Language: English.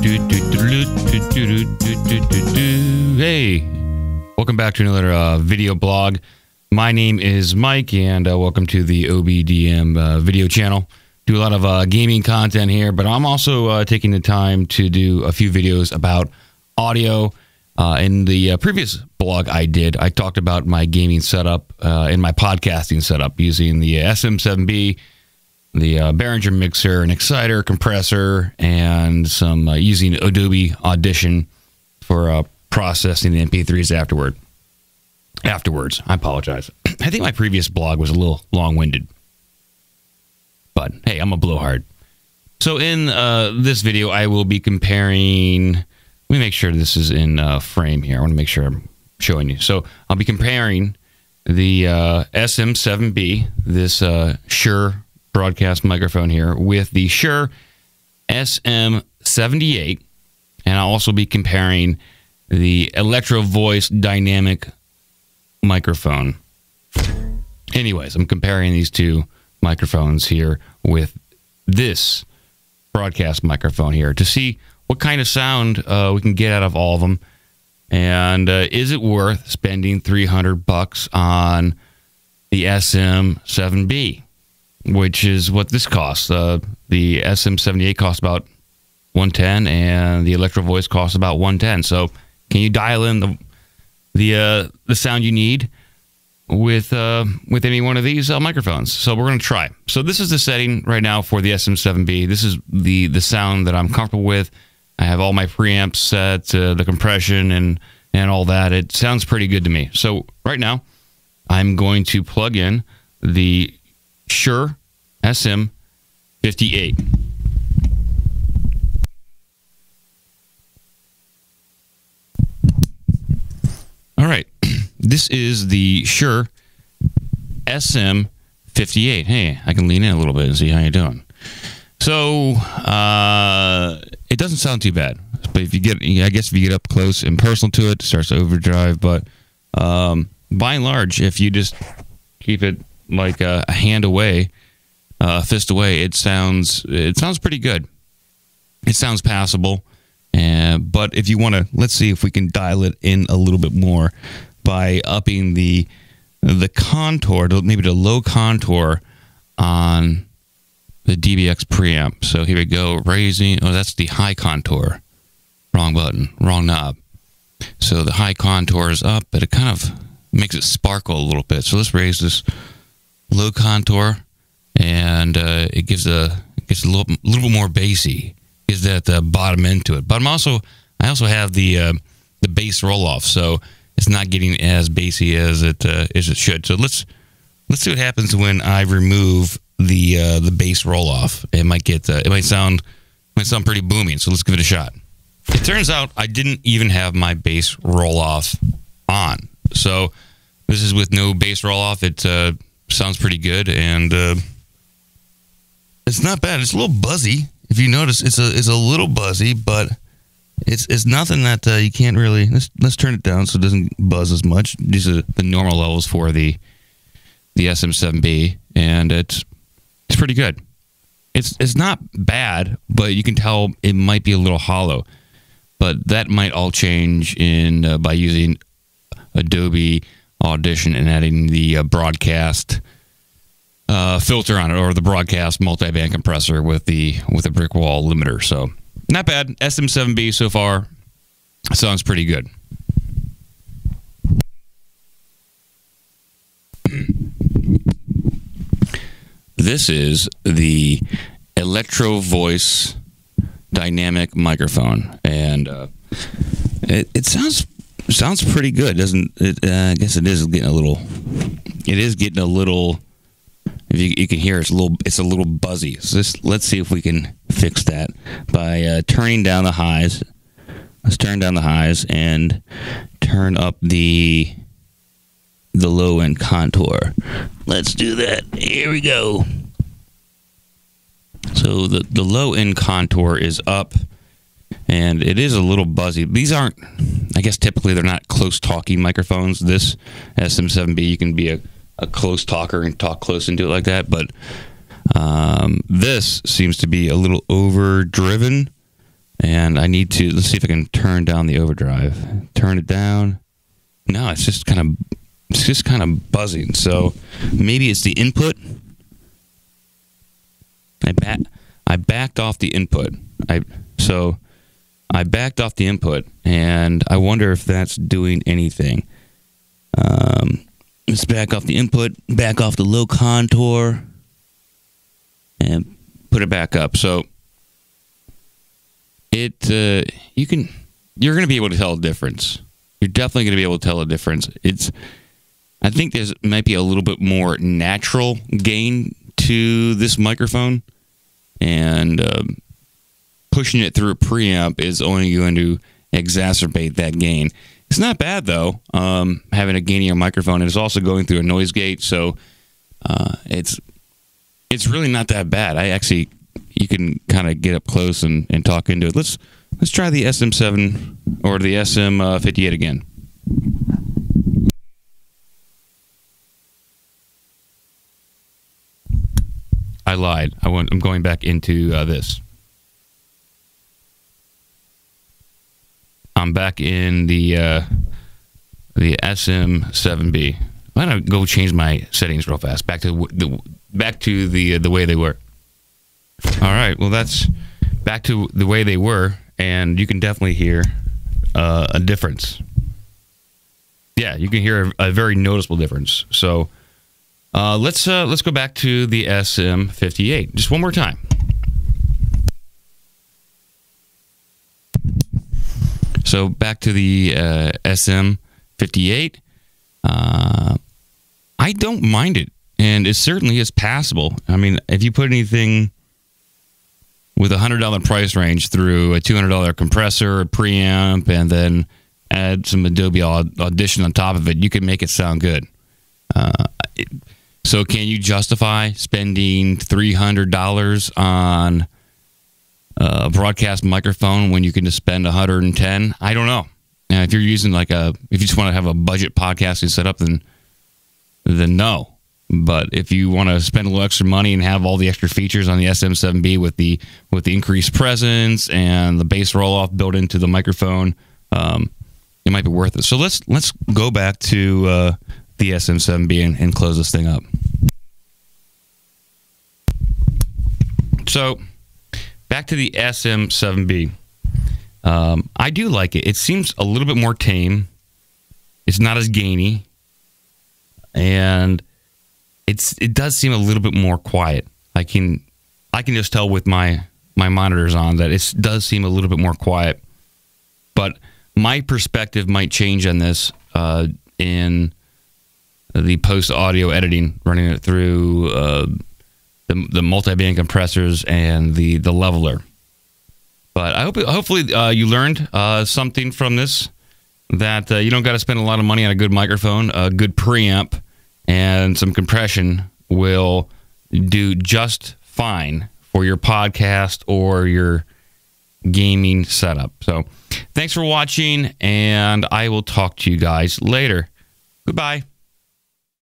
Hey, welcome back to another video blog. My name is Mike, and welcome to the OBDM video channel. Do a lot of gaming content here, but I'm also taking the time to do a few videos about audio. In the previous blog I did, I talked about my gaming setup and my podcasting setup using the SM7B, the Behringer mixer, an exciter, compressor, and some using Adobe Audition for processing the MP3s afterwards. I apologize. I think my previous blog was a little long-winded, but hey, I'm a blowhard. So in this video, I will be comparing. Let me make sure this is in frame here. I want to make sure I'm showing you. So I'll be comparing the SM7B, this Shure broadcast microphone here, with the Shure SM58, and I'll also be comparing the Electro-Voice dynamic microphone. Anyways, I'm comparing these two microphones here with this broadcast microphone here to see what kind of sound we can get out of all of them, and is it worth spending $300 on the SM7B, which is what this costs. The SM78 costs about $110, and the Electro-Voice costs about $110. So can you dial in the sound you need with any one of these microphones? So we're going to try. So this is the setting right now for the SM7B. This is the sound that I'm comfortable with. I have all my preamps set, the compression and all that. It sounds pretty good to me. So right now, I'm going to plug in the Shure SM58. All right, this is the Shure SM58. Hey, I can lean in a little bit and see how you're doing. So it doesn't sound too bad, but if you get, I guess if you get up close and personal to it, it starts to overdrive. But by and large, if you just keep it like a hand away, fist away, it sounds pretty good. It sounds passable. But if you want to, let's see if we can dial it in a little bit more by upping the contour, maybe the low contour on the DBX preamp. So here we go, raising. Oh, that's the high contour. Wrong button, wrong knob. So the high contour is up, but it kind of makes it sparkle a little bit. So let's raise this low contour, and it gives a little bit more bassy. Gives that bottom end to it. But I also have the bass roll off, so it's not getting as bassy as it should. So let's see what happens when I remove the bass roll off. It might sound pretty booming. So let's give it a shot. It turns out I didn't even have my bass roll off on. So this is with no bass roll off. It sounds pretty good, and it's not bad. It's a little buzzy. If you notice, it's a little buzzy, but it's nothing that you can't really. Let's turn it down so it doesn't buzz as much. These are the normal levels for the SM7B, and it's pretty good. It's not bad, but you can tell it might be a little hollow. But that might all change by using Adobe Audition and adding the broadcast filter on it, or the broadcast multi-band compressor with a brick wall limiter. So not bad. SM7B so far sounds pretty good. This is the Electro-Voice dynamic microphone, and it sounds pretty good, doesn't it? I guess it is getting a little. It is getting a little. If you can hear, it's a little buzzy. So let's see if we can fix that by turning down the highs. Let's turn down the highs and turn up the low end contour. Let's do that. Here we go. So the low end contour is up, and it is a little buzzy. These aren't, I guess typically they're not close talking microphones. This SM7B, you can be a close talker and talk close into it like that, but this seems to be a little overdriven, And I need to, let's see if I can turn down the overdrive. Turn it down. No, it's just kind of buzzing. So maybe it's the input. I backed off the input. I backed off the input, and I wonder if that's doing anything. Let's back off the input, back off the low contour, and put it back up. So you're going to be able to tell the difference. You're definitely going to be able to tell the difference. I think there's might be a little bit more natural gain to this microphone, and pushing it through a preamp is only going to exacerbate that gain. It's not bad, though, having a gainier microphone, and it's also going through a noise gate, so it's really not that bad. You can kind of get up close and talk into it. Let's try the SM7 or the SM58 again. I lied. I'm going back into this. I'm back in the SM7B. I'm gonna go change my settings real fast. Back to the way they were. All right. Well, that's back to the way they were, and you can definitely hear a difference. Yeah, you can hear a very noticeable difference. So let's go back to the SM58 just one more time. So back to the SM58. I don't mind it, and it certainly is passable. I mean, if you put anything with a $100 price range through a $200 compressor, a preamp, and then add some Adobe Audition on top of it, you can make it sound good. So can you justify spending $300 on a broadcast microphone when you can just spend $110? I don't know. And if you're using if you just want to have a budget podcasting setup, then no. But if you want to spend a little extra money and have all the extra features on the SM7B with the increased presence and the bass roll-off built into the microphone, it might be worth it. So let's go back to the SM7B and close this thing up. So back to the SM7B. I do like it. It seems a little bit more tame. It's not as gainy, and it does seem a little bit more quiet. I can just tell with my monitors on that it does seem a little bit more quiet. But my perspective might change on this in the post audio editing, running it through the multi-band compressors and the leveler. But hopefully you learned something from this, that you don't got to spend a lot of money on a good microphone. A good preamp and some compression will do just fine for your podcast or your gaming setup. So thanks for watching, and I will talk to you guys later. Goodbye.